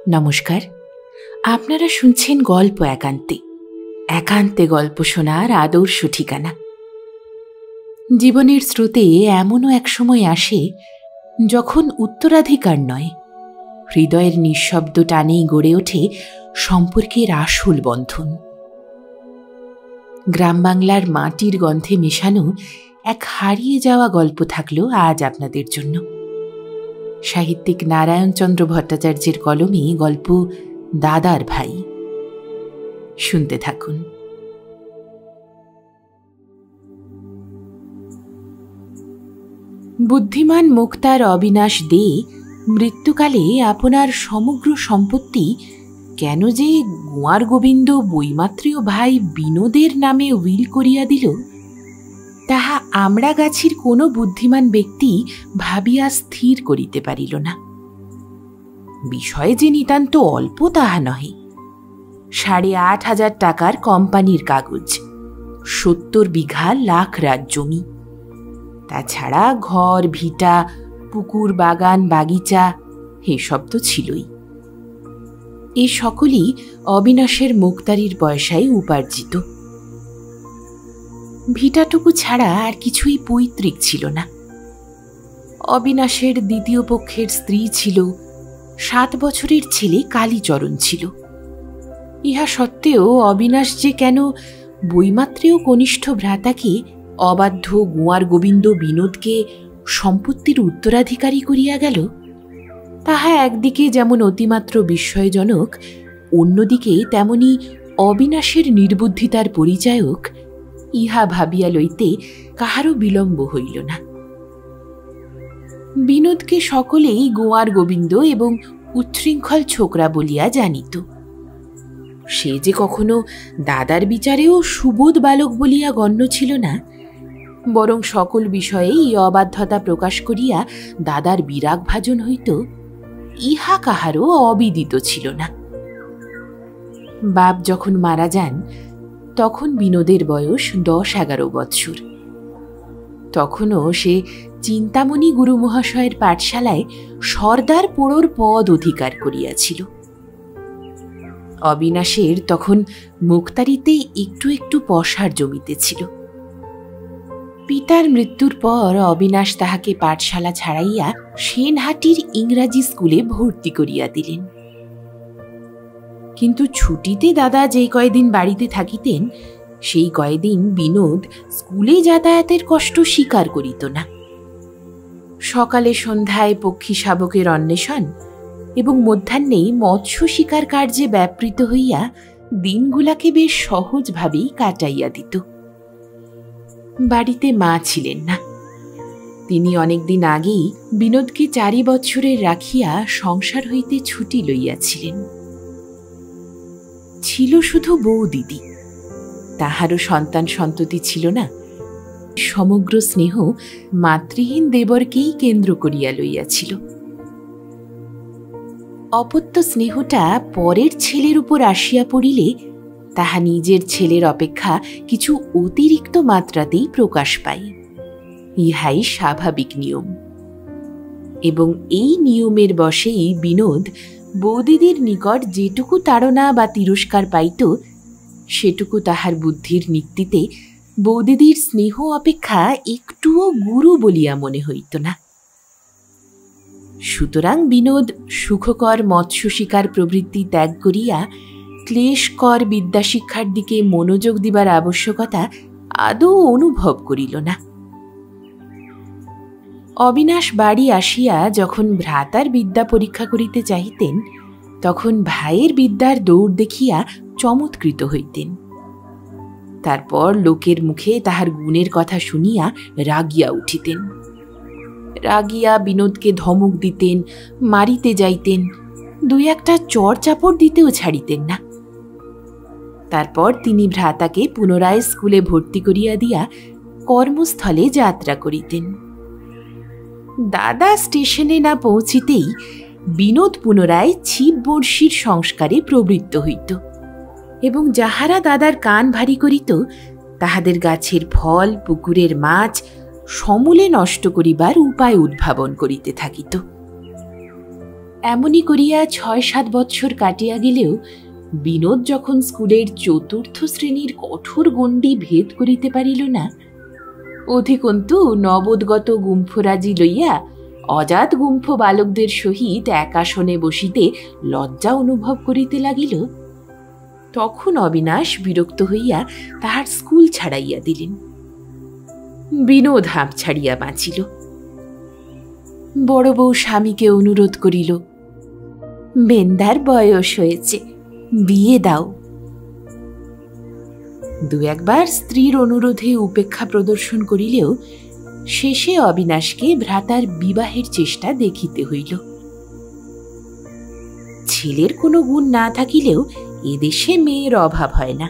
নমস্কার, আপনারা শুনছেন গল্প একান্তে। একান্তে গল্প শোনার আদর্শ ঠিকানা। জীবনের স্রোতে এমনও এক সময় আসে যখন উত্তরাধিকার নয়, হৃদয়ের নিঃশব্দ টানেই গড়ে ওঠে সম্পর্কের আসল বন্ধন। গ্রাম বাংলার মাটির গন্ধে মেশানো এক হারিয়ে যাওয়া গল্প থাকলো আজ আপনাদের জন্য। সাহিত্যিক নারায়ণচন্দ্র ভট্টাচার্যের কলমে গল্প দাদার ভাই। শুনতে থাকুন। বুদ্ধিমান মুক্তার অবিনাশ দে মৃত্যুকালে আপনার সমগ্র সম্পত্তি কেন যে গোয়ার গোবিন্দ বৈমাত্রেয় ভাই বিনোদের নামে উইল করিয়া দিল, তাহা আমড়াগাছির কোনো বুদ্ধিমান ব্যক্তি ভাবিয়া স্থির করিতে পারিল না। বিষয় যে নিতান্ত অল্প তাহা নহে। 8,500 টাকার কোম্পানির কাগজ, 70 বিঘা লাখ রাত জমি, তাছাড়া ঘর ভিটা, পুকুর, বাগান, বাগিচা এসব তো ছিলই। এ সকলই অবিনাশের মুক্তারির পয়সায় উপার্জিত। ভিটাটুকু ছাড়া আর কিছুই পৈতৃক ছিল না। অবিনাশের দ্বিতীয় পক্ষের স্ত্রী ছিল, 7 বছরের ছেলে কালীচরণ ছিল। ইহা সত্ত্বেও অবিনাশ যে কেন বৈমাত্রেয় কনিষ্ঠ ভ্রাতাকে অবাধ্য গোয়ার গোবিন্দ বিনোদকে সম্পত্তির উত্তরাধিকারী করিয়া গেল, তাহা একদিকে যেমন অতিমাত্র বিস্ময়জনক, অন্যদিকে তেমনি অবিনাশের নির্বুদ্ধিতার পরিচায়ক। ইহা ভাবিয়া লইতে কাহারও বিলম্ব হইল না। বিনোদকে সকলেই গোয়ার গোবিন্দ এবং উচ্ছৃঙ্খল ছোকরা বলিয়া জানিত। সে যে কখনো দাদার বিচারেও সুবোধ বালক বলিয়া গণ্য ছিল না, বরং সকল বিষয়েই অবাধ্যতা প্রকাশ করিয়া দাদার বিরাগ ভাজন হইত, ইহা কাহারও অবিদিত ছিল না। বাপ যখন মারা যান তখন বিনোদের বয়স 10-11 বৎসর। তখনও সে চিন্তামণি গুরু মহাশয়ের পাঠশালায় সর্দার পোড়োর পদ অধিকার করিয়াছিল। অবিনাশের তখন মুক্তারিতে একটু একটু পসার জমিতেছিল। পিতার মৃত্যুর পর অবিনাশ তাহাকে পাঠশালা ছাড়াইয়া সেনহাটির ইংরাজি স্কুলে ভর্তি করিয়া দিলেন। কিন্তু ছুটিতে দাদা যেই কয়দিন বাড়িতে থাকিতেন, সেই কয়দিন বিনোদ স্কুলে যাতায়াতের কষ্ট স্বীকার করিত না। সকালে সন্ধ্যায় পক্ষী শাবকের অন্বেষণ এবং মধ্যাহ্নে মৎস্য শিকার কার্যে ব্যাপৃত হইয়া দিনগুলাকে বেশ সহজভাবেই কাটাইয়া দিত। বাড়িতে মা ছিলেন না। তিনি অনেকদিন আগেই বিনোদকে 4 বৎসরের রাখিয়া সংসার হইতে ছুটি লইয়াছিলেন। ছিল শুধু বউ দিদি, তাহারও সন্তান সন্ততি ছিল না। সমগ্র স্নেহ মাতৃহীন দেবরকেই কেন্দ্র করিয়া লইয়াছিল। অপত্য স্নেহটা পরের ছেলের উপর আসিয়া পড়িলে তাহা নিজের ছেলের অপেক্ষা কিছু অতিরিক্ত মাত্রাতেই প্রকাশ পায়। ইহাই স্বাভাবিক নিয়ম, এবং এই নিয়মের বশেই বিনোদ বৌদিদির নিকট যেটুকু তাড়না বা তিরস্কার পাইত, সেটুকু তাহার বুদ্ধির নিক্তিতে বৌদিদির স্নেহ অপেক্ষা একটুও গুরু বলিয়া মনে হইত না। সুতরাং বিনোদ সুখকর মৎস্য শিকার প্রবৃত্তি ত্যাগ করিয়া ক্লেশকর বিদ্যাশিক্ষার দিকে মনোযোগ দিবার আবশ্যকতা আদৌ অনুভব করিল না। অবিনাশ বাড়ি আসিয়া যখন ভ্রাতার বিদ্যা পরীক্ষা করিতে চাহিতেন, তখন ভাইয়ের বিদ্যার দৌড় দেখিয়া চমৎকৃত হইতেন। তারপর লোকের মুখে তাহার গুণের কথা শুনিয়া রাগিয়া উঠিতেন। রাগিয়া বিনোদকে ধমক দিতেন, মারিতে যাইতেন, 2-1টা চর চাপড় দিতেও ছাড়িতেন না। তারপর তিনি ভ্রাতাকে পুনরায় স্কুলে ভর্তি করিয়া দিয়া কর্মস্থলে যাত্রা করিতেন। দাদা স্টেশনে না পৌঁছিতেই বিনোদ পুনরায় ছিপ বড়শির সংস্কারে প্রবৃত্ত হইত, এবং যাহারা দাদার কান ভারী করিত, তাহাদের গাছের ফল, পুকুরের মাছ সমূলে নষ্ট করিবার উপায় উদ্ভাবন করিতে থাকিত। এমনই করিয়া ৬-৭ বৎসর কাটিয়া গেলেও বিনোদ যখন স্কুলের ৪র্থ শ্রেণীর কঠোর গণ্ডি ভেদ করিতে পারিল না, অধিকন্তু নবোদ্গত গুম্ফরাজি লইয়া অজাত গুম্ফ বালকদের সহিত এক আসনে বসিতে লজ্জা অনুভব করিতে লাগিল, তখন অবিনাশ বিরক্ত হইয়া তাহার স্কুল ছাড়াইয়া দিলেন। বিনোদ হাঁপ ছাড়িয়া বাঁচিল। বড় বউ স্বামীকে অনুরোধ করিল, বেন্দার বয়স হয়েছে, বিয়ে দাও। দু একবার স্ত্রীর অনুরোধে উপেক্ষা প্রদর্শন করিলেও শেষে অবিনাশকে ভ্রাতার বিবাহের চেষ্টা দেখিতে হইল। ছেলের কোনো গুণ না থাকিলেও এদেশে মেয়ের অভাব হয় না,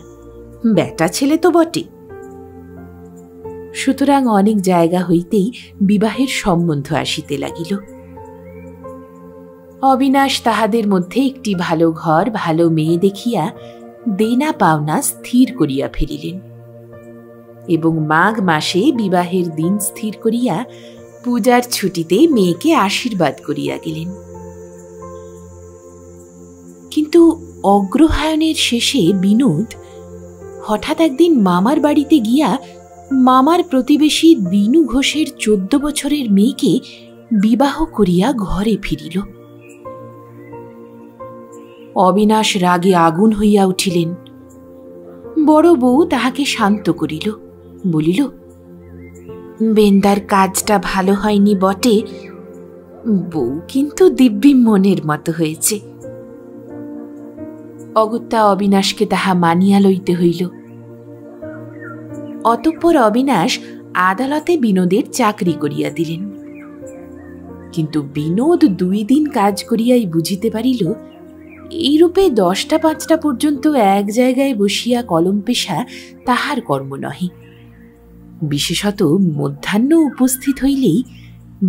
বেটা ছেলে তো বটে। সুতরাং অনেক জায়গা হইতেই বিবাহের সম্বন্ধ আসিতে লাগিল। অবিনাশ তাহাদের মধ্যে একটি ভালো ঘর ভালো মেয়ে দেখিয়া দেনা পাওনা স্থির করিয়া ফেলিলেন এবং মাঘ মাসে বিবাহের দিন স্থির করিয়া পূজার ছুটিতে মেয়েকে আশীর্বাদ করিয়া গেলেন। কিন্তু অগ্রহায়ণের শেষে বিনোদ হঠাৎ একদিন মামার বাড়িতে গিয়া মামার প্রতিবেশী দিনু ঘোষের ১৪ বছরের মেয়েকে বিবাহ করিয়া ঘরে ফিরিল। অবিনাশ রাগে আগুন হইয়া উঠিলেন। বড় বউ তাহাকে শান্ত করিল, বলিল, বেন্দার কাজটা ভালো হয়নি বটে, বউ কিন্তু দিব্যি মনের মতো হয়েছে। অগত্যা অবিনাশকে তাহা মানিয়া লইতে হইল। অতঃপর অবিনাশ আদালতে বিনোদের চাকরি করিয়া দিলেন। কিন্তু বিনোদ ২ দিন কাজ করিয়াই বুঝিতে পারিল এইরূপে ১০টা ৫টা পর্যন্ত এক জায়গায় বসিয়া কলম পেশা তাহার কর্ম নহে। বিশেষত মধ্যাহ্ন উপস্থিত হইলেই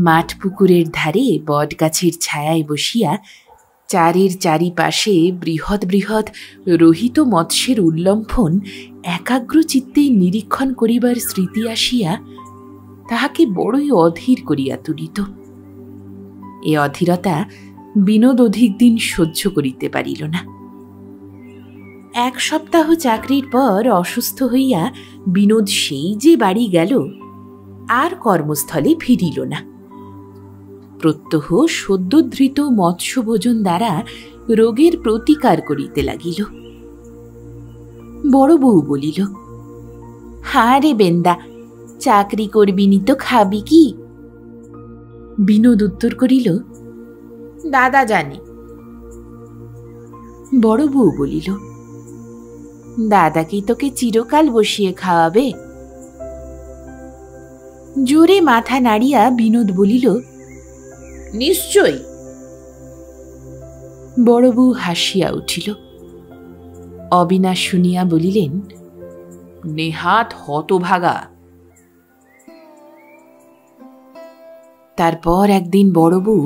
মাঠ পুকুরের ধারে বটগাছের ছায়ায় বসিয়া চারের চারিপাশে বৃহৎ বৃহৎ রোহিত মৎস্যের উল্লম্ফন একাগ্র চিত্তে নিরীক্ষণ করিবার স্মৃতি আসিয়া তাহাকে বড়ই অধীর করিয়া তুলিত। এ অধীরতা বিনোদ অধিক দিন সহ্য করিতে পারিল না। ১ সপ্তাহ চাকরির পর অসুস্থ হইয়া বিনোদ সেই যে বাড়ি গেল, আর কর্মস্থলে ফিরিল না। প্রত্যহ সদ্যধৃত মৎস্যভোজন দ্বারা রোগের প্রতিকার করিতে লাগিল। বড় বউ বলিল, হা রে বেন্দা, চাকরি করবিনি তো খাবি কি? বিনোদ উত্তর করিল, দাদা জানে। বড় বউ বলিল, দাদা কি তোকে চিরকাল বসিয়ে খাওয়াবে? জোরে মাথা নাড়িয়া বিনোদ বলিল, নিশ্চয়। বড় বউ হাসিয়া উঠিল। অবিনাশ শুনিয়া বলিলেন, নেহাত হতভাগা। তারপর একদিন বড় বউ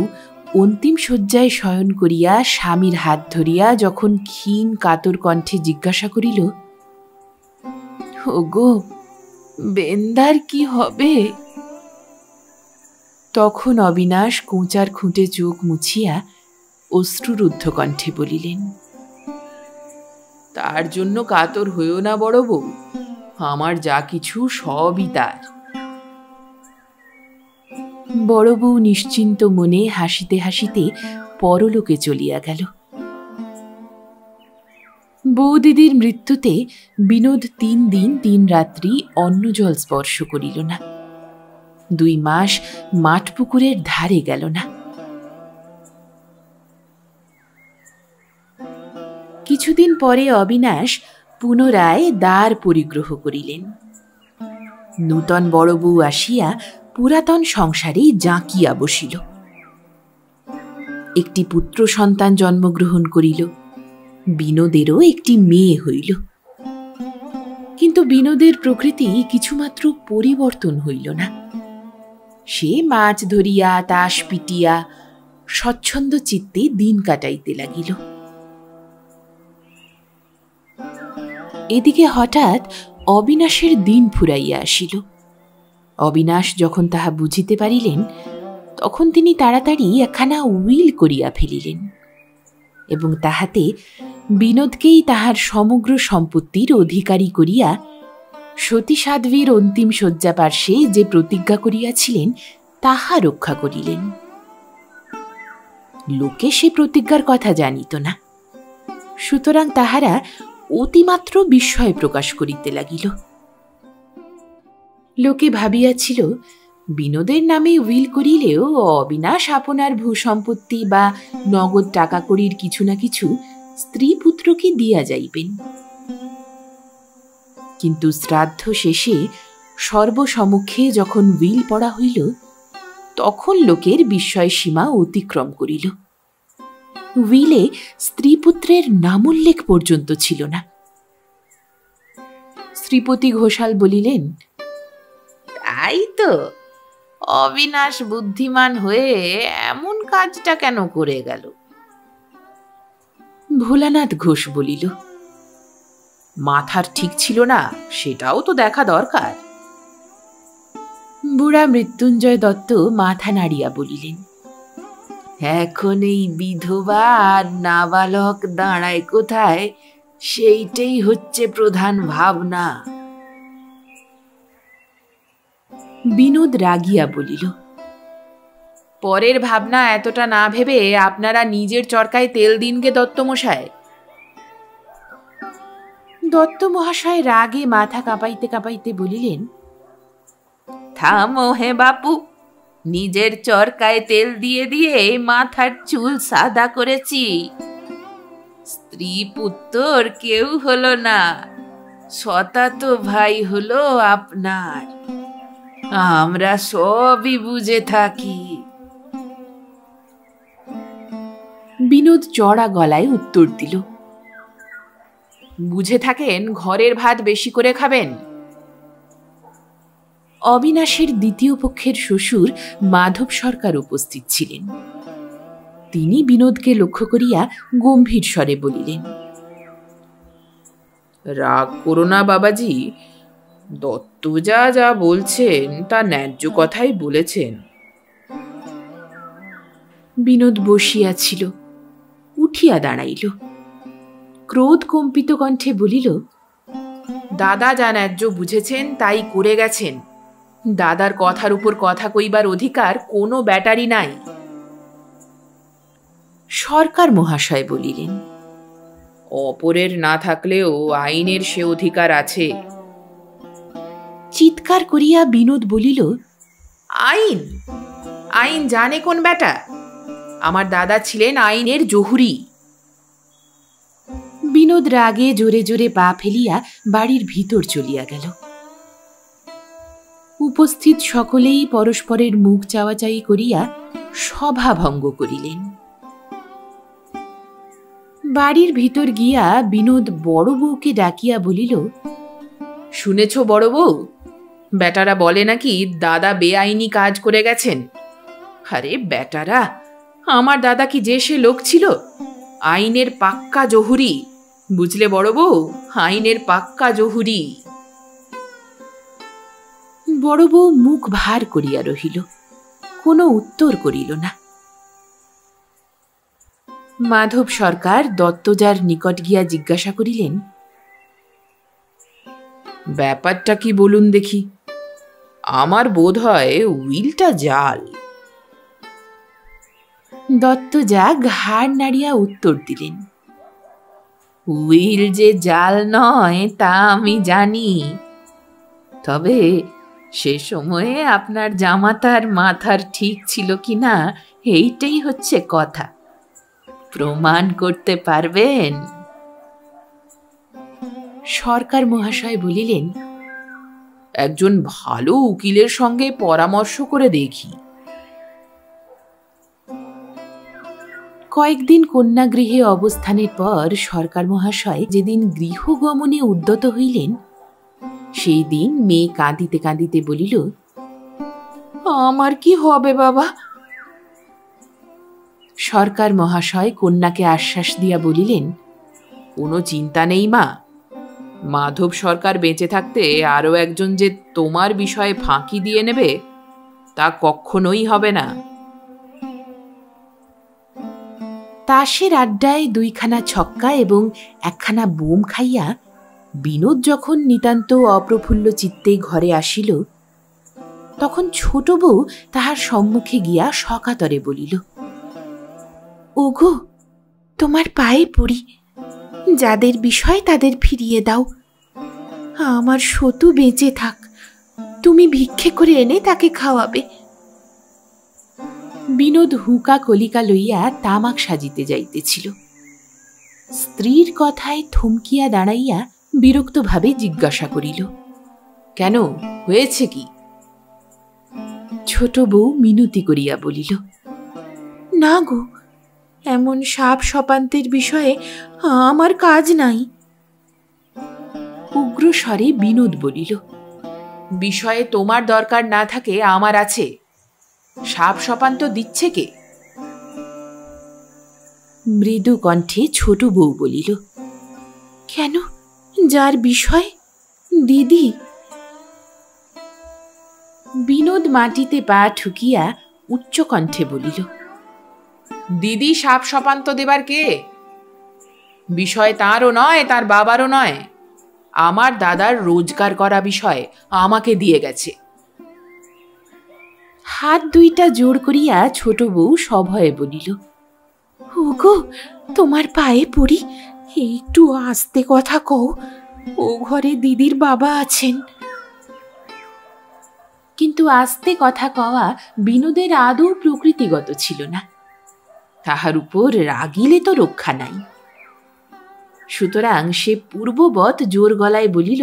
অন্তিম শয্যায় শয়ন করিয়া স্বামীর হাত ধরিয়া যখন ক্ষীণ কাতর কণ্ঠে জিজ্ঞাসা করিল, ওগো, বেন্দার কি হবে? তখন অবিনাশ কোঁচার খুঁটে চোখ মুছিয়া অশ্রুরুদ্ধ কণ্ঠে বলিলেন, তার জন্য কাতর হইও না বড় বউ, আমার যা কিছু সবই তার। বড় বউ নিশ্চিন্ত মনে হাসিতে হাসিতে পরলোকে চলিয়া গেল। বৌদিদির মৃত্যুতে বিনোদ ৩ দিন ৩ রাত্রি অন্ন জল স্পর্শ করিল না। ২ মাস মাঠ পুকুরের ধারে গেল না। কিছুদিন পরে অবিনাশ পুনরায় দ্বার পরিগ্রহ করিলেন। নূতন বড় বউ আসিয়া পুরাতন সংসারে জাঁকিয়া বসিল। একটি পুত্র সন্তান জন্মগ্রহণ করিল। বিনোদেরও একটি মেয়ে হইল। কিন্তু বিনোদের প্রকৃতি কিছুমাত্র পরিবর্তন হইল না। সে মাছ ধরিয়া তাস পিটিয়া স্বচ্ছন্দ চিত্তে দিন কাটাইতে লাগিল। এদিকে হঠাৎ অবিনাশের দিন ফুরাইয়া আসিল। অবিনাশ যখন তাহা বুঝিতে পারিলেন, তখন তিনি তাড়াতাড়ি একখানা উইল করিয়া ফেলিলেন এবং তাহাতে বিনোদকেই তাহার সমগ্র সম্পত্তির অধিকারী করিয়া সতী সাধ্বীর অন্তিম শয্যা পার্শ্বে যে প্রতিজ্ঞা করিয়াছিলেন তাহা রক্ষা করিলেন। লোকে সে প্রতিজ্ঞার কথা জানিত না, সুতরাং তাহারা অতিমাত্র বিস্ময় প্রকাশ করিতে লাগিল। লোকে ভাবিয়াছিল বিনোদের নামে উইল করিলেও অবিনাশ আপনার ভূসম্পত্তি বা নগদ টাকা কড়ির কিছু না কিছু স্ত্রী পুত্রকে দিয়া যাইবেন। কিন্তু শ্রাদ্ধ শেষে সর্বসমক্ষে যখন উইল পড়া হইল, তখন লোকের বিস্ময় সীমা অতিক্রম করিল। উইলে স্ত্রীপুত্রের নামোল্লেখ পর্যন্ত ছিল না। শ্রীপতি ঘোষাল বলিলেন, তাই তো, অবিনাশ বুদ্ধিমান হয়ে এমন কাজটা কেন করে গেল? ভোলানাথ ঘোষ বলিল, মাথার ঠিক ছিল না, সেটাও তো দেখা দরকার। বুড়া মৃত্যুঞ্জয় দত্ত মাথা নাড়িয়া বলিলেন, এখন এই বিধবা আর নাবালক দাঁড়ায় কোথায়, সেইটাই হচ্ছে প্রধান ভাবনা। বিনোদ রাগিয়া বলিল, পরের ভাবনা এতটা না ভেবে আপনারা নিজের চরকায় তেল দিন গে দত্তমশায়। দত্ত মহাশয় রাগে মাথা কাঁপাইতে কাঁপাইতে বলিলেন, থামো হে বাপু, নিজের চরকায় তেল দিয়ে দিয়ে মাথার চুল সাদা করেছি। স্ত্রী পুত্র কেউ হলো না, শতাতো ভাই হলো আপনার। আমরা সবই বুঝে থাকি। বিনোদ চড়া গলায় উত্তর দিল, বুঝে থাকেন ঘরের ভাত বেশি করে খাবেন। অবিনাশের দ্বিতীয় পক্ষের শ্বশুর মাধব সরকার উপস্থিত ছিলেন। তিনি বিনোদকে লক্ষ্য করিয়া গম্ভীর স্বরে বলিলেন, রাগ করো না বাবাজি, দত্ত যা যা বলছেন তা ন্যায্য কথাই বলেছেন। বিনোদ বসিয়াছিল, উঠিয়া দাঁড়াইল, ক্রোধ কম্পিত কণ্ঠে বলিল, দাদা যা ন্যায্য বুঝেছেন তাই করে গেছেন। দাদার কথার উপর কথা কইবার অধিকার কোনো ব্যাটারি নাই। সরকার মহাশয় বলিলেন, অপরের না থাকলেও আইনের সে অধিকার আছে। চিৎকার করিয়া বিনোদ বলিল, আইন? আইন জানে কোন বেটা? আমার দাদা ছিলেন আইনের জহুরি। বিনোদ রাগে জোরে জোরে পা ফেলিয়া বাড়ির ভিতর চলিয়া গেল। উপস্থিত সকলেই পরস্পরের মুখ চাওয়াচাই করিয়া সভা ভঙ্গ করিলেন। বাড়ির ভিতর গিয়া বিনোদ বড় বউকে ডাকিয়া বলিল, শুনেছ বড় বউ, বেটারা বলে নাকি দাদা বেআইনি কাজ করে গেছেন। আরে বেটারা, আমার দাদা কি যে সে লোক ছিল? আইনের পাক্কা জহুরি, বুঝলে বড় বউ, আইনের পাক্কা জহুরি। বড় বউ মুখ ভার করিয়া রহিল, কোনো উত্তর করিল না। মাধব সরকার দত্তজার নিকট গিয়া জিজ্ঞাসা করিলেন, ব্যাপারটা কি বলুন দেখি? আমার বোধ হয় উইলটা জাল। দত্তজা ঘাড় নাড়িয়া উত্তর দিলেন, উইল যে জাল নয় তা আমি জানি, তবে সে সময়ে আপনার জামাতার মাথার ঠিক ছিল কিনা এইটাই হচ্ছে কথা। প্রমাণ করতে পারবেন? সরকার মহাশয় বলিলেন, একজন ভালো উকিলের সঙ্গে পরামর্শ করে দেখি। কয়েকদিন কন্যাগৃহে অবস্থানের পর সরকার মহাশয় যেদিন গৃহগমনে উদ্যত হইলেন, সেই দিন মেয়ে কাঁদিতে কাঁদিতে বলিল, আমার কি হবে বাবা? সরকার মহাশয় কন্যাকে আশ্বাস দিয়া বলিলেন, কোনো চিন্তা নেই মা, মাধব সরকার বেঁচে থাকতে আরো একজন যে তোমার বিষয়ে ফাঁকি দিয়ে নেবে তা কখনোই হবে না। তাসের আড্ডায় 2খানা ছক্কা এবং 1খানা বোম খাইয়া বিনোদ যখন নিতান্ত অপ্রফুল্ল চিত্তে ঘরে আসিল, তখন ছোট বউ তাহার সম্মুখে গিয়া সকাতরে বলিল, ওগো, তোমার পায়ে পড়ি, যাদের বিষয় তাদের ফিরিয়ে দাও। আমার সতু বেঁচে থাক, তুমি ভিক্ষে করে এনে তাকে খাওয়াবে। বিনোদ হুঁকা কলিকা লইয়া তামাক সাজিতে যাইতেছিল। স্ত্রীর কথায় থমকিয়া দাঁড়াইয়া বিরক্তভাবে জিজ্ঞাসা করিল, কেন, হয়েছে কি? ছোট বউ মিনতি করিয়া বলিল, না গো, এমন সাপ সপান্তের বিষয়ে আমার কাজ নাই। উগ্র স্বরে বিনোদ বলিল, বিষয়ে তোমার দরকার না থাকে আমার আছে। সাপ সপান্ত দিচ্ছে কে? মৃদু কণ্ঠে ছোট বউ বলিল, কেন, যার বিষয় দিদি। বিনোদ মাটিতে পা ঠুকিয়া উচ্চ কণ্ঠে বলিল, দিদি সাপ সপান্ত দেবার কে? বিষয় তাঁরও নয়, তার বাবারও নয়। আমার দাদার রোজগার করা বিষয় আমাকে দিয়ে গেছে। হাত 2টা জোর করিয়া ছোট বউ সভয়ে বলিল, ওগো, তোমার পায়ে পড়ি, একটু আস্তে কথা কও, ও ঘরে দিদির বাবা আছেন। কিন্তু আস্তে কথা কওয়া বিনোদের আদৌ প্রকৃতিগত ছিল না। তাহার উপর রাগিলে তো রক্ষা নাই। সুতরাং সে পূর্ববৎ জোর গলায় বলিল,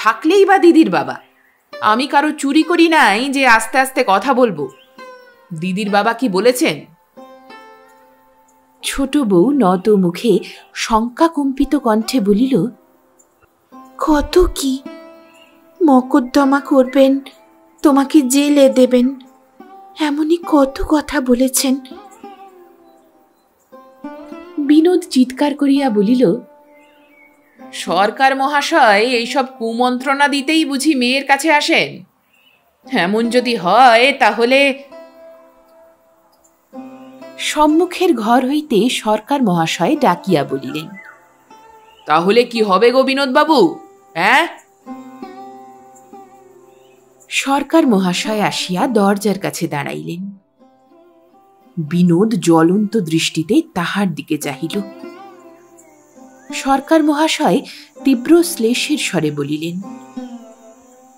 থাকলেই বা দিদির বাবা, আমি কারো চুরি করি নাই যে আস্তে আস্তে কথা বলবো। দিদির বাবা কি বলেছেন? ছোট বউ নত মুখে শঙ্কাকম্পিত কণ্ঠে বলিল, কত কি, মকদ্দমা করবেন, তোমাকে জেলে দেবেন, এমনই কত কথা বলেছেন। বিনোদ চিৎকার করিয়া বলিল, সরকার মহাশয় এইসব কুমন্ত্রণা দিতেই বুঝি মেয়ের কাছে আসেন? এমন যদি হয় তাহলে। সম্মুখের ঘর হইতে সরকার মহাশয় ডাকিয়া বলিলেন, তাহলে কি হবে গো বিনোদ বাবু, হ্যাঁ? সরকার মহাশয় আসিয়া দরজার কাছে দাঁড়াইলেন। বিনোদ জ্বলন্ত দৃষ্টিতে তাহার দিকে চাহিল। সরকার মহাশয় তীব্র শ্লেষের স্বরে বলিলেন,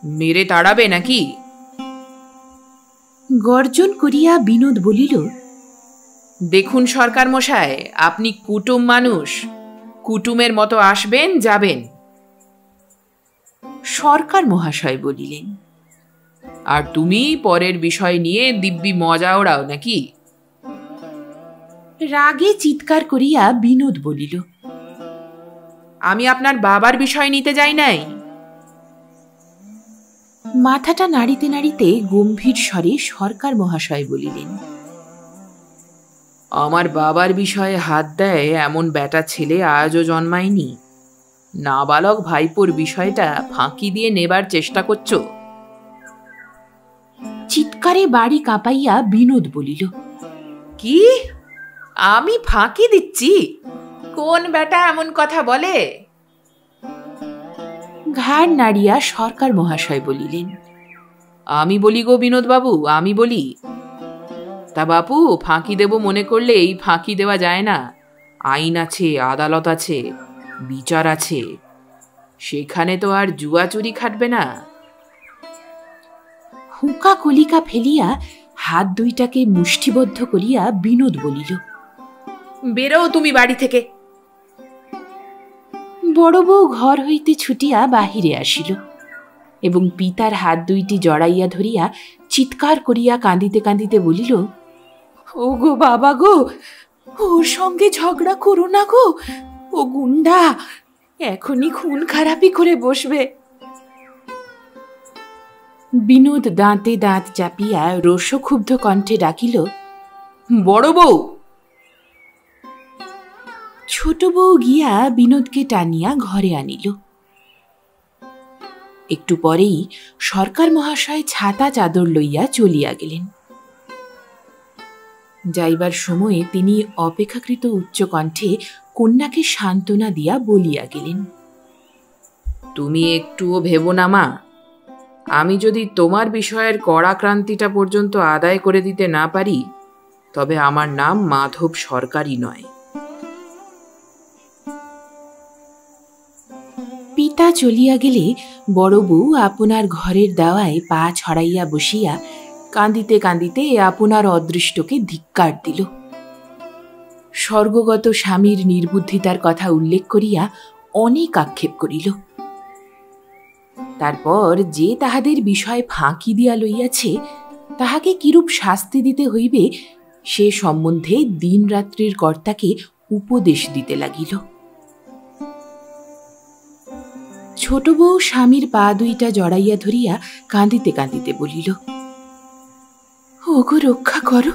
মেরে তাড়াবে নাকি? গর্জন করিয়া বিনোদ বলিল, দেখুন সরকার মশাই, আপনি কুটুম মানুষ, কুটুমের মতো আসবেন যাবেন। সরকার মহাশয় বলিলেন, আর তুমি পরের বিষয় নিয়ে দিব্যি মজা ওড়াও নাকি? রাগে চিৎকার করিয়া বিনোদ বলিল, আমি আপনার বাবার বিষয় নিতে যাই নাই। মাথাটা নাড়িতে নাড়িতে গম্ভীর স্বরে সরকার মহাশয় বলিলেন, আমার বাবার বিষয়ে হাত দেয় এমন বেটা ছেলে আজও জন্মায়নি। নাবালক ভাইপোর বিষয়টা ফাঁকি দিয়ে নেবার চেষ্টা করছো। চিৎকারে বাড়ি কাঁপাইয়া বিনোদ বলিল, কি, আমি ফাঁকি দিচ্ছি? কোন বেটা এমন কথা বলে? ঘাড় নাড়িয়া সরকার মহাশয় বলিলেন, আমি বলি গো বিনোদ বাবু, আমি বলি। তা বাপু, ফাঁকি দেব মনে করলেই ফাঁকি দেওয়া যায় না। আইন আছে, আদালত আছে, বিচার আছে, সেখানে তো আর জুয়া চুরি খাটবে না। হুঁকা কলিকা ফেলিয়া হাত 2টাকে মুষ্টিবদ্ধ করিয়া বিনোদ বলিল, বেরো তুমি বাড়ি থেকে। বড় বউ ঘর হইতে ছুটিয়া বাহিরে আসিল এবং পিতার হাত 2টি জড়াইয়া ধরিয়া চিৎকার করিয়া কাঁদিতে কাঁদিতে বলিল, ও গো বাবা গো, ওর সঙ্গে ঝগড়া করো না গো, ও গুন্ডা এখনই খুন খারাপি করে বসবে। বিনোদ দাঁতে দাঁত চাপিয়া রোষক্ষুব্ধ কণ্ঠে ডাকিল, বড় বউ। ছোট বউ গিয়া বিনোদকে টানিয়া ঘরে আনিল। একটু পরেই সরকার মহাশয় ছাতা চাদর লইয়া চলিয়া গেলেন। যাইবার সময়ে তিনি অপেক্ষাকৃত উচ্চকণ্ঠে কন্যাকে সান্ত্বনা দিয়া বলিয়া গেলেন, তুমি একটুও ভেবো না মা, আমি যদি তোমার বিষয়ের কড়াক্রান্তিটা পর্যন্ত আদায় করে দিতে না পারি তবে আমার নাম মাধব সরকারই নয়। পিতা চলিয়া গেলে বড় বউ আপনার ঘরের দাওয়ায় পা ছড়াইয়া বসিয়া কাঁদিতে কাঁদিতে আপনার অদৃষ্টকে ধিক্কার দিল। স্বর্গগত স্বামীর নির্বুদ্ধিতার কথা উল্লেখ করিয়া অনেক আক্ষেপ করিল। তারপর যে তাহাদের বিষয় ফাঁকি দিয়া লইয়াছে তাহাকে কিরূপ শাস্তি দিতে হইবে সে সম্বন্ধে দিন রাত্রির কর্তাকে উপদেশ দিতে লাগিল। ছোট বউ স্বামীর পা দুইটা জড়াইয়া ধরিয়া কাঁদিতে কাঁদিতে বলিল, ওগো রক্ষা করো,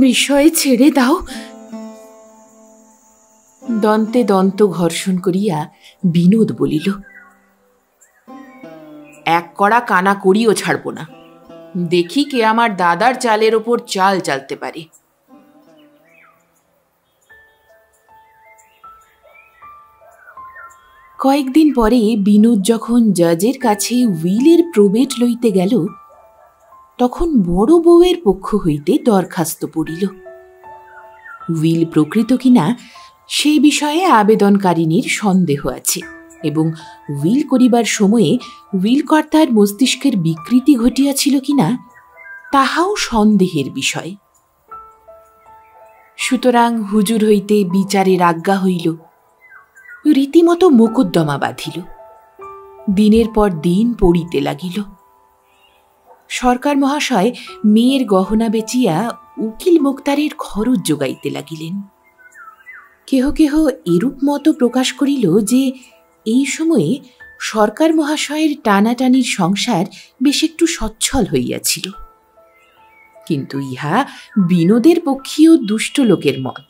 বিষয়ে ছেড়ে দাও। দন্তে দন্ত ঘর্ষণ করিয়া বিনোদ বলিল, এক কড়া কানা করিও ছাড়ব না, দেখি কে আমার দাদার চালের ওপর চাল চালতে পারে। কয়েকদিন পরে বিনোদ যখন জজের কাছে উইলের প্রবেট লইতে গেল তখন বড় বউয়ের পক্ষ হইতে দরখাস্ত পড়িল। উইল প্রকৃত কিনা সেই বিষয়ে আবেদনকারিনীর সন্দেহ আছে এবং উইল করিবার সময়ে উইলকর্তার মস্তিষ্কের বিকৃতি ঘটিয়াছিল কিনা তাহাও সন্দেহের বিষয়। সুতরাং হুজুর হইতে বিচারের আজ্ঞা হইল। রীতিমতো মোকদ্দমা বাঁধিল। দিনের পর দিন পড়িতে লাগিল। সরকার মহাশয় মেয়ের গহনা বেচিয়া উকিল মোক্তারের খরচ যোগাইতে লাগিলেন। কেহ কেহ এরূপ মতো প্রকাশ করিল যে এই সময়ে সরকার মহাশয়ের টানাটানির সংসার বেশ একটু সচ্ছল হইয়াছিল, কিন্তু ইহা বিনোদের পক্ষীয় দুষ্ট লোকের মত,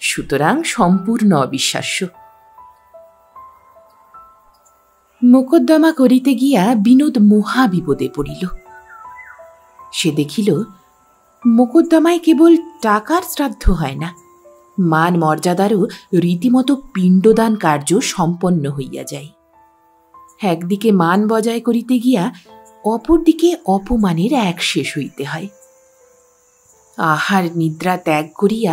সুতরাং সম্পূর্ণ অবিশ্বাস্য। মোকদ্দমা করিতে গিয়া বিনোদ মহা বিপদে পড়িল। সে দেখিল মোকদ্দমায় কেবল টাকার শ্রাদ্ধ হয় না, মান মর্যাদারও রীতিমতো পিণ্ডদান কার্য সম্পন্ন হইয়া যায়। একদিকে মান বজায় করিতে গিয়া অপরদিকে অপমানের এক শেষ হইতে হয়। আহার নিদ্রা ত্যাগ করিয়া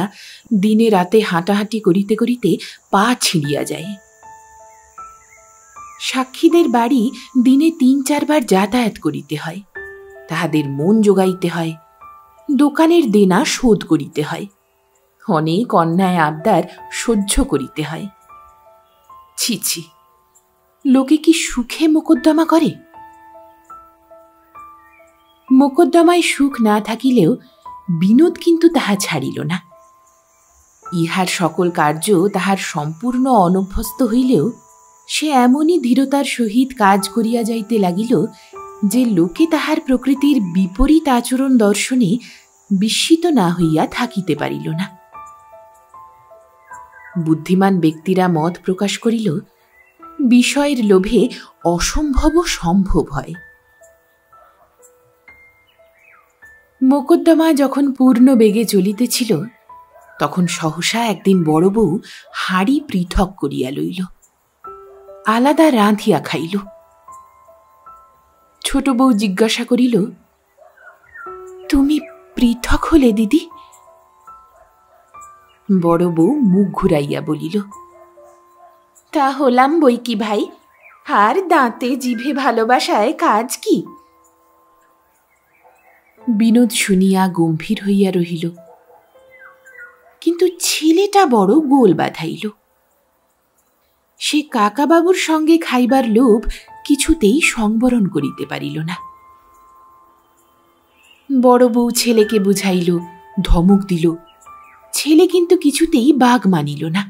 দিনে রাতে হাঁটাহাঁটি করিতে করিতে পা ছিঁড়িয়া যায়। সাক্ষীদের বাড়ি দিনে ৩-৪ বার যাতায়াত করিতে হয়, তাহাদের মন যোগাইতে হয়, দোকানের দেনা শোধ করিতে হয়, অনেক অন্যায় আবদার সহ্য করিতে হয়। ছি ছি, লোকে কি সুখে মোকদ্দমা করে? মোকদ্দমায় সুখ না থাকিলেও বিনোদ কিন্তু তাহা ছাড়িল না। ইহার সকল কার্য তাহার সম্পূর্ণ অনভ্যস্ত হইলেও সে এমনই ধীরতার সহিত কাজ করিয়া যাইতে লাগিল যে লোকে তাহার প্রকৃতির বিপরীত আচরণ দর্শনে বিস্মিত না হইয়া থাকিতে পারিল না। বুদ্ধিমান ব্যক্তিরা মত প্রকাশ করিল, বিষয়ের লোভে অসম্ভব সম্ভব হয়। মোকদ্দমা যখন পূর্ণ বেগে চলিতেছিল তখন সহসা একদিন বড় বউ হাঁড়ি পৃথক করিয়া লইল, আলাদা রাঁধিয়া খাইল। ছোট বউ জিজ্ঞাসা করিল, তুমি পৃথক হলে দিদি? বড় বউ মুখ ঘুরাইয়া বলিল, তা হলাম বই কি ভাই, আর দাঁতে জিভে ভালোবাসায় কাজ কি? বিনোদ শুনিয়া গম্ভীর হইয়া রহিল, কিন্তু ছেলেটা বড় গোল বাঁধাইল। সে কাকাবাবুর সঙ্গে খাইবার লোভ কিছুতেই সংবরণ করিতে পারিল না। বড় বউ ছেলেকে বুঝাইল, ধমক দিল, ছেলে কিন্তু কিছুতেই বাগ মানিল না।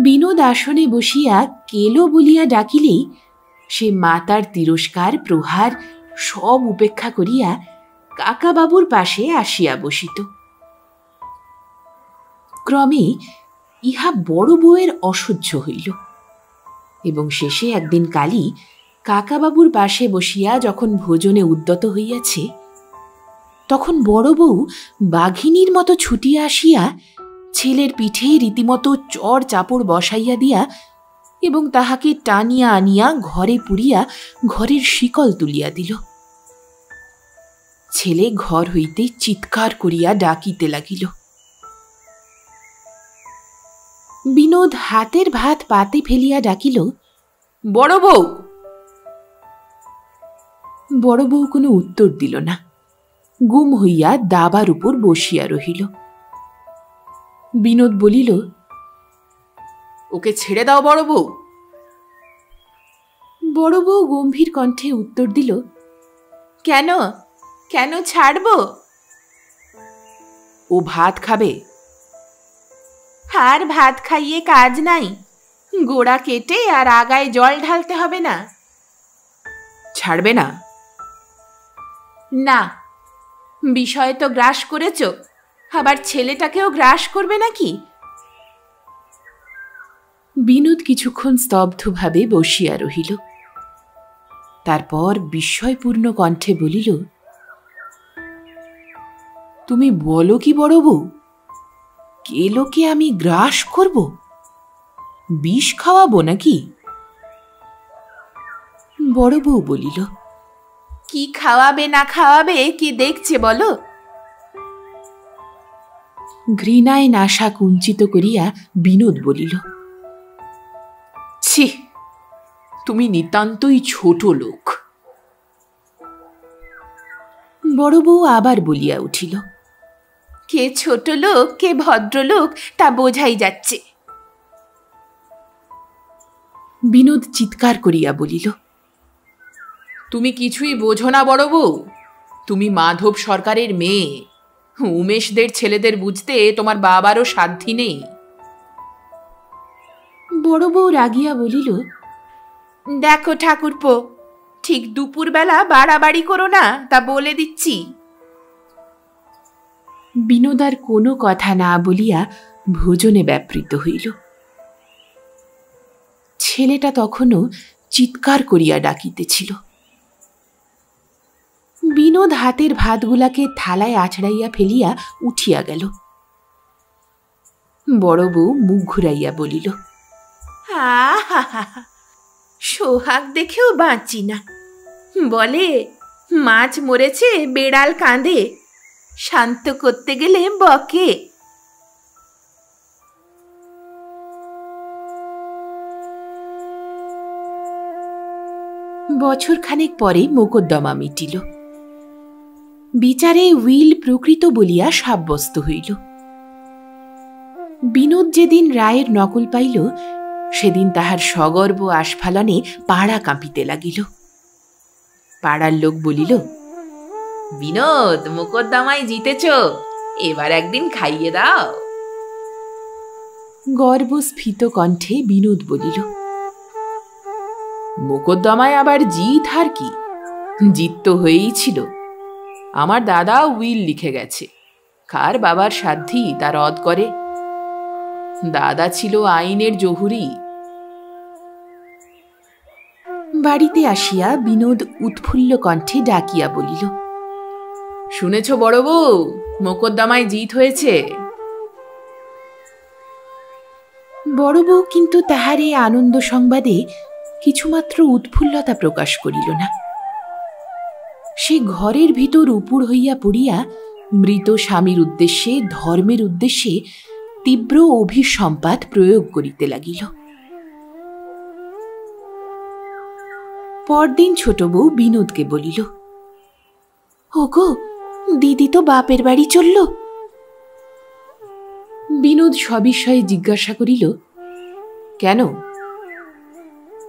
বিনোদ আসনে বসিয়া কেলো বলিয়া ডাকিলেই সে মাতার তিরস্কার প্রহার সব উপেক্ষা করিয়া কাকাবাবুর পাশে আসিয়া বসিত। ক্রমে ইহা বড় বউয়ের অসহ্য হইল এবং শেষে একদিন কালী কাকাবাবুর পাশে বসিয়া যখন ভোজনে উদ্যত হইয়াছে তখন বড় বউ বাঘিনীর মতো ছুটিয়া আসিয়া ছেলের পিঠে রীতিমতো চড় চাপড় বসাইয়া দিয়া এবং তাহাকে টানিয়া আনিয়া ঘরে পুরিয়া ঘরের শিকল তুলিয়া দিল। ছেলে ঘর হইতে চিৎকার করিয়া ডাকিতে লাগিল। বিনোদ হাতের ভাত পাতে ফেলিয়া ডাকিল, বড় বউ। বড় বউ কোনো উত্তর দিল না, গুম হইয়া দাবার উপর বসিয়া রহিল। বিনোদ বলিল, ওকে ছেড়ে দাও বড় বউ। বড় বউ গম্ভীর কণ্ঠে উত্তর দিল, কেন কেন ছাড়ব? ও ভাত খাবে। আর ভাত খাইয়ে কাজ নাই, গোড়া কেটে আর আগায় জল ঢালতে হবে না। ছাড়বে না? না, বিষয় তো গ্রাস করেছ, আবার ছেলেটাকেও গ্রাস করবে নাকি? বিনোদ কিছুক্ষণ স্তব্ধভাবে বসিয়া রহিল। তারপর বিস্ময়পূর্ণ কণ্ঠে বলিল, তুমি বলো কি বড় বউ, কেলোকে আমি গ্রাস করব? বিষ খাওয়াবো নাকি? বড় বউ বলিল, কি খাওয়াবে না খাওয়াবে কি দেখছে বলো। ঘৃণায় নাসা কুঞ্চিত করিয়া বিনোদ বলিল, ছি, তুমি নিতান্তই ছোট লোক। বড় বউ আবার বলিয়া উঠিল, কে ছোট লোক কে ভদ্রলোক তা বোঝাই যাচ্ছে। বিনোদ চিৎকার করিয়া বলিল, তুমি কিছুই বোঝো না বড় বউ, তুমি মাধব সরকারের মেয়ে, উমেশদের ছেলেদের বুঝতে তোমার বাবারও সাধ্যি নেই। বড় বউ রাগিয়া বলিল, দেখো ঠাকুরপো, ঠিক দুপুরবেলা বাড়াবাড়ি করো না, তা বলে দিচ্ছি। বিনোদ আর কোনো কথা না বলিয়া ভোজনে ব্যাপৃত হইল। ছেলেটা তখনও চিৎকার করিয়া ডাকিতেছিল। বিনোদ হাতের ভাতগুলাকে থালায় আছড়াইয়া ফেলিয়া উঠিয়া গেল। বড় বউ মুখ ঘুরাইয়া বলিল, সোহাগ দেখেও বাঁচি না, বলে মাছ মরেছে বেড়াল কাঁদে, শান্ত করতে গেলে বকে। বছরখানেক পরে মোকদ্দমা মিটিল। বিচারে উইল প্রকৃত বলিয়া সাব্যস্ত হইল। বিনোদ যেদিন রায়ের নকল পাইল, সেদিন তাহার সগর্ব আস্ফালনে পাড়া কাঁপিতে লাগিল। পাড়ার লোক বলিল, বিনোদ মোকদ্দমায় জিতেছ, এবার একদিন খাইয়ে দাও। গর্বস্ফীত কণ্ঠে বিনোদ বলিল, মোকদ্দমায় আবার জিত আর কি, জিত তো হয়েই ছিল। আমার দাদা উইল লিখে গেছে, কার বাবার সাধ্যি তা রদ করে। দাদা ছিল আইনের জহুরি। বাড়িতে আসিয়া বিনোদ উৎফুল্ল কণ্ঠে ডাকিয়া বলিল, শুনেছ বড় বউ, মোকদ্দমায় জিত হয়েছে। বড় বউ কিন্তু তাহার এই আনন্দ সংবাদে কিছুমাত্র উৎফুল্লতা প্রকাশ করিল না। সে ঘরের ভিতর উপুড় হইয়া পড়িয়া মৃত স্বামীর উদ্দেশ্যে, ধর্মের উদ্দেশ্যে তীব্র অভিসম্পাত প্রয়োগ করিতে লাগিল। পরদিন ছোট বউ বিনোদকে বলিল, ওগো, দিদি তো বাপের বাড়ি চলল। বিনোদ সবিষয়ে জিজ্ঞাসা করিল, কেন?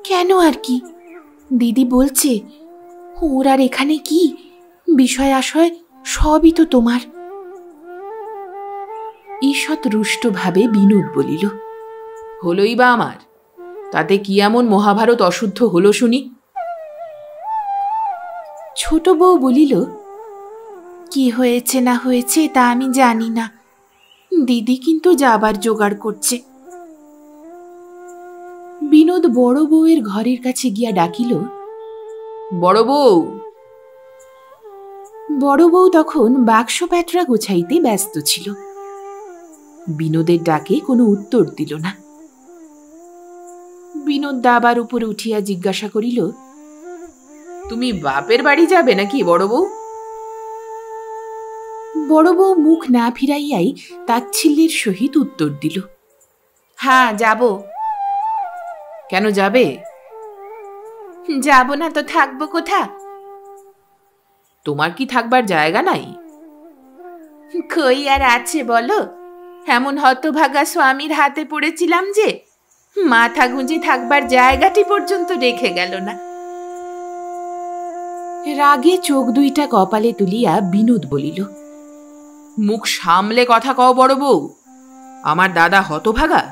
কেন আর কি, দিদি বলছে ওর আর এখানে কি, বিষয় আশয় সবই তো তোমার। ঈষৎ রুষ্টভাবে বিনোদ বলিল, হলই বা আমার, তাতে কি এমন মহাভারত অশুদ্ধ হলো শুনি? ছোট বউ বলিল, কি হয়েছে না হয়েছে তা আমি জানি না, দিদি কিন্তু যাবার জোগাড় করছে। বিনোদ বড় বউয়ের ঘরের কাছে গিয়া ডাকিল, বড় বউ। বড় বউ তখন বাক্স প্যাটরা গোছাইতে ব্যস্ত ছিল। বিনোদের ডাকে কোনো উত্তর দিল না। বিনোদ দাবার উপরে উঠিয়া জিজ্ঞাসা করিল, তুমি বাপের বাড়ি যাবে নাকি বড় বউ? বড় বউ মুখ না ফিরাইয়াই তাচ্ছিল্যের সহিত উত্তর দিল, হ্যাঁ যাব। কেন যাবে? যাব না তো থাকবো কোথা? তোমার কি থাকবার জায়গা নাই? কই আর আছে বলো, এমন হতভাগা স্বামীর হাতে পড়েছিলাম যে মাথা গুঁজে থাকবার জায়গাটি পর্যন্ত রেখে গেল না। রাগে চোখ দুইটা কপালে তুলিয়া বিনোদ বলিল, মুখ সামলে কথা কও বড় বউ, আমার দাদা হতভাগা?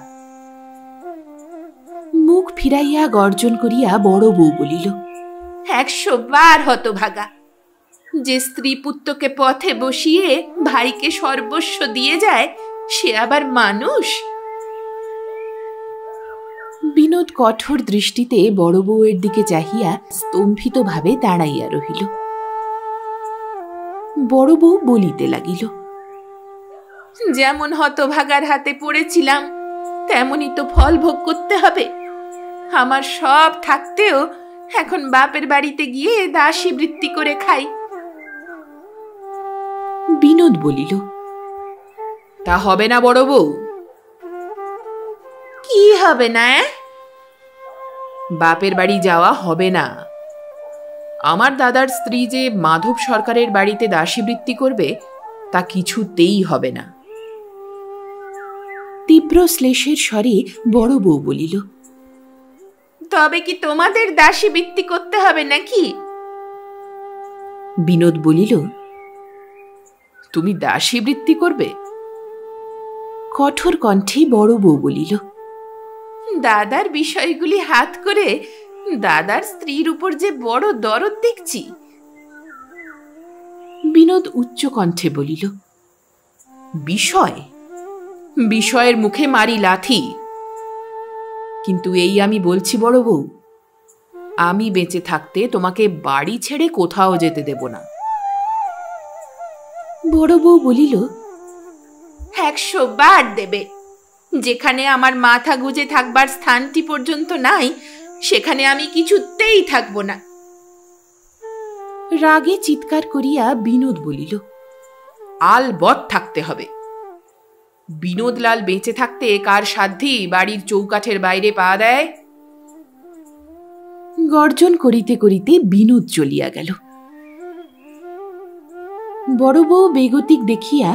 মুখ ফিরাইয়া গর্জন করিয়া বড় বউ বলিল, 100 বার হতভাগা। যে স্ত্রী পুত্রকে পথে বসিয়ে ভাইকে সর্বস্ব দিয়ে যায়, সে আবার মানুষ? বিনোদ কঠোর দৃষ্টিতে বড় বউয়ের দিকে চাহিয়া স্তম্ভিতভাবে দাঁড়াইয়া রহিল। বড় বউ বলিতে লাগিল, যেমন হতভাগার হাতে পড়েছিলাম তেমনই তো ফল ভোগ করতে হবে। আমার সব থাকতেও এখন বাপের বাড়িতে গিয়ে দাসী বৃত্তি করে খাই। বিনোদ বলিল, তা হবে না বড় বউ। কি হবে না? বাপের বাড়ি যাওয়া হবে না। আমার দাদার স্ত্রী যে মাধব সরকারের বাড়িতে দাসী বৃত্তি করবে, তা কিছুতেই হবে না। তীব্র শ্লেষের স্বরে বড় বউ বলিল, তবে কি তোমাদের দাসী বৃত্তি করতে হবে নাকি? বিনোদ বলিল, তুমি দাসী বৃত্তি করবে? কঠোর কণ্ঠে বড় বউ বলিল, দাদার বিষয়গুলি হাত করে দাদার স্ত্রীর উপর যে বড় দরদ দেখছি। বিনোদ উচ্চ কণ্ঠে বলিল, বিষয়? বিষয়ের মুখে মারি লাথি। কিন্তু এই আমি বলছি বড় বউ, আমি বেঁচে থাকতে তোমাকে বাড়ি ছেড়ে কোথাও যেতে দেব না। বড় বউ বলিল, 100 বার দেবে। যেখানে আমার মাথা গুজে থাকবার স্থানটি পর্যন্ত নাই, সেখানে আমি কিছুতেই থাকব না। রাগে চিৎকার করিয়া বিনোদ বলিল, আলবৎ থাকতে হবে। বিনোদলাল বেঁচে থাকতে কার সাধ্যি বাড়ির চৌকাঠের বাইরে পা দেয়? গর্জন করিতে করিতে বিনোদ চলিয়া গেল। বড় বউ বেগতিক দেখিয়া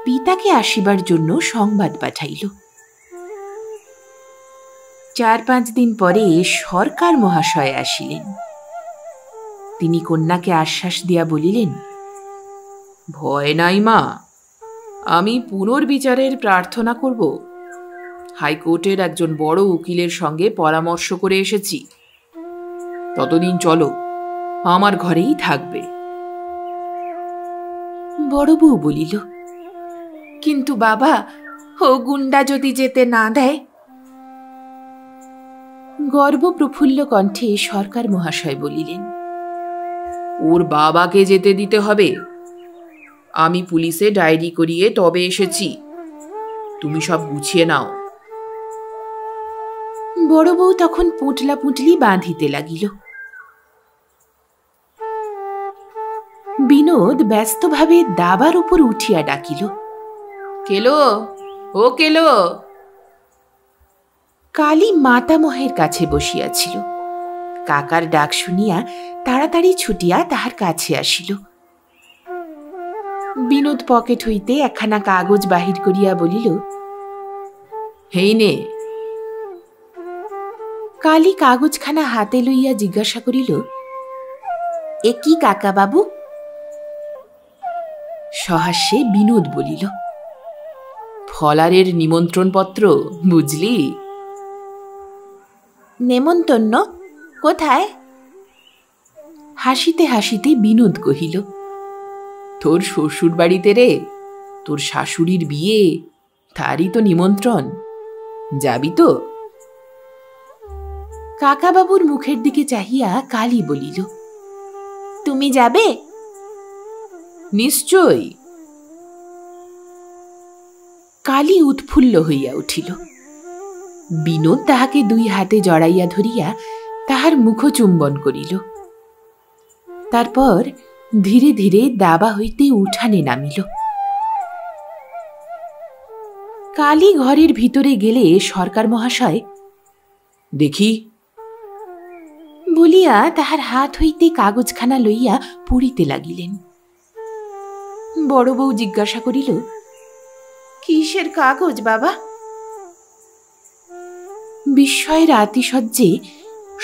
পিতাকে আসিবার জন্য সংবাদ পাঠাইল। 4-5 দিন পরে সরকার মহাশয় আসিলেন। তিনি কন্যাকে আশ্বাস দিয়া বলিলেন, ভয় নাই মা, আমি পুনর্বিচারের প্রার্থনা করব। হাইকোর্টের একজন বড় উকিলের সঙ্গে পরামর্শ করে এসেছি। ততদিন চলো, আমার ঘরেই থাকবে। বড় বউ বলিল, কিন্তু বাবা, ও গুন্ডা যদি যেতে না দেয়? গর্বপ্রফুল্ল কণ্ঠে সরকার মহাশয় বলিলেন, ওর বাবাকে যেতে দিতে হবে। আমি পুলিশে ডায়েরি করিয়ে তবে এসেছি। তুমি সব গুছিয়ে নাও। বড় বউ তখন পুটলা পুটলি বাঁধিতে লাগিল। বিনোদ ব্যস্তভাবে দাবার উপর উঠিয়া ডাকিল, কেলো, ও কেলো। কালী মাতামহের কাছে বসিয়াছিল। কাকার ডাক শুনিয়া তাড়াতাড়ি ছুটিয়া তাহার কাছে আসিল। বিনোদ পকেট হইতে একখানা কাগজ বাহির করিয়া বলিল, হেই নে। কালী কাগজখানা হাতে লইয়া জিজ্ঞাসা করিল, এ কি কাকা বাবু? সহাস্যে বিনোদ বলিল, ফলারের নিমন্ত্রণপত্র, বুঝলি? নেমন্তন্ন কোথায়? হাসিতে হাসিতে বিনোদ কহিল, তোর শ্বশুর বাড়িতে রে। তোর শাশুড়ির বিয়ে, তারই তো নিমন্ত্রণ। যাবি তো? কাকাবাবুর মুখের দিকে চাহিয়া কালী বলিল, তুমি যাবে? নিশ্চয়ই। কালী উৎফুল্ল হইয়া উঠিল। বিনোদ তাহাকে দুই হাতে জড়াইয়া ধরিয়া তাহার মুখ চুম্বন করিল। তারপর ধীরে ধীরে দাবা হইতে উঠানে নামিল। কালী ঘরের ভিতরে গেলে সরকার মহাশয় দেখি বলিয়া তাহার হাত হইতে কাগজখানা লইয়া পড়িতে লাগিলেন। বড় বউ জিজ্ঞাসা করিল, কিসের কাগজ বাবা? বিস্ময়ের আতিশয্যে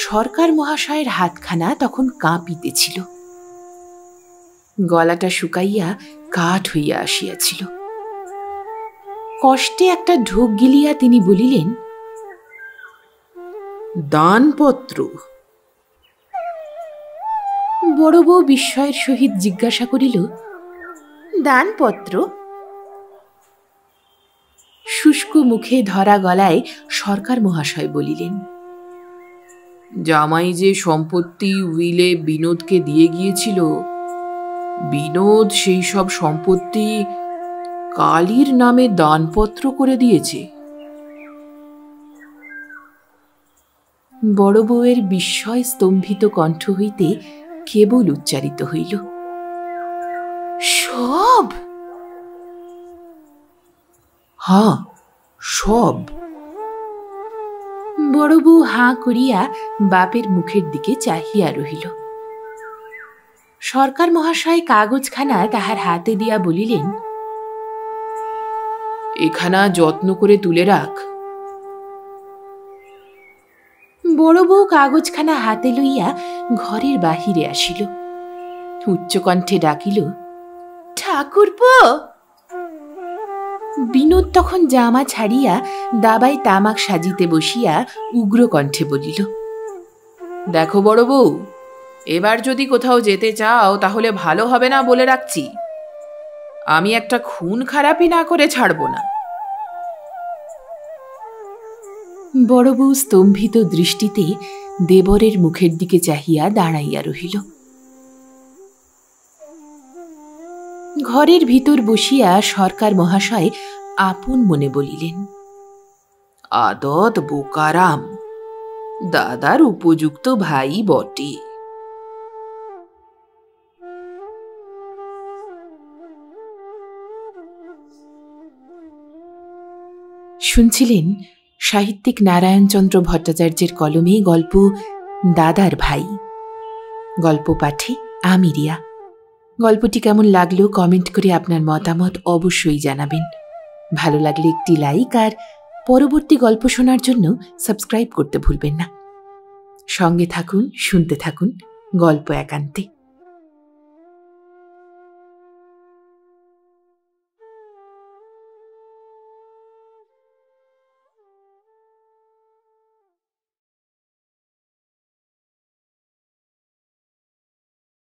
সরকার মহাশয়ের হাতখানা তখন কাঁপিতেছিল, গলাটা শুকাইয়া কাঠ হইয়া আসিয়াছিল। কষ্টে একটা ঢোক গিলিয়া তিনি বলিলেন, দানপত্র। বড় বউ বিস্ময়ের সহিত জিজ্ঞাসা করিল, দানপত্র? শুষ্ক মুখে ধরা গলায় সরকার মহাশয় বলিলেন, জামাই যে সম্পত্তি উইলে বিনোদকে দিয়ে গিয়েছিল, বিনোদ সেই সব সম্পত্তি কালীর নামে দানপত্র করে দিয়েছে। বড় বউয়ের বিস্ময় স্তম্ভিত কণ্ঠ হইতে কেবল উচ্চারিত হইল, সব? হ্যাঁ, সব। বড় বউ হাঁ করিয়া বাপের মুখের দিকে চাহিয়া রহিল। সরকার মহাশয় কাগজখানা তাহার হাতে দিয়া বলিলেন, এখানা যত্ন করে তুলে রাখ। বড় বউ কাগজখানা হাতে লইয়া ঘরের বাহিরে আসিল। উচ্চকণ্ঠে ডাকিল, ঠাকুরপো। বিনোদ তখন জামা ছাড়িয়া দাবায় তামাক সাজিতে বসিয়া উগ্র কণ্ঠে বলিল, দেখো বড় বউ, এবার যদি কোথাও যেতে চাও তাহলে ভালো হবে না বলে রাখছি। আমি একটা খুন খারাপি না করে ছাড়ব না। বড় বউ স্তম্ভিত দৃষ্টিতে দেবরের মুখের দিকে চাহিয়া দাঁড়াইয়া রহিল। ঘরের ভিতর বসিয়া সরকার মহাশয় আপন মনে বলিলেন, আদত বোকারাম, দাদার উপযুক্ত ভাই বটে। শুনছিলেন সাহিত্যিক নারায়ণচন্দ্র ভট্টাচার্যের কলমে গল্প দাদার ভাই। গল্প পাঠে আমি রিয়া। গল্পটি কেমন লাগলো কমেন্ট করে আপনার মতামত অবশ্যই জানাবেন। ভালো লাগলে একটি লাইক আর পরবর্তী গল্প শোনার জন্য সাবস্ক্রাইব করতে ভুলবেন না। সঙ্গে থাকুন, শুনতে থাকুন গল্প একান্তে।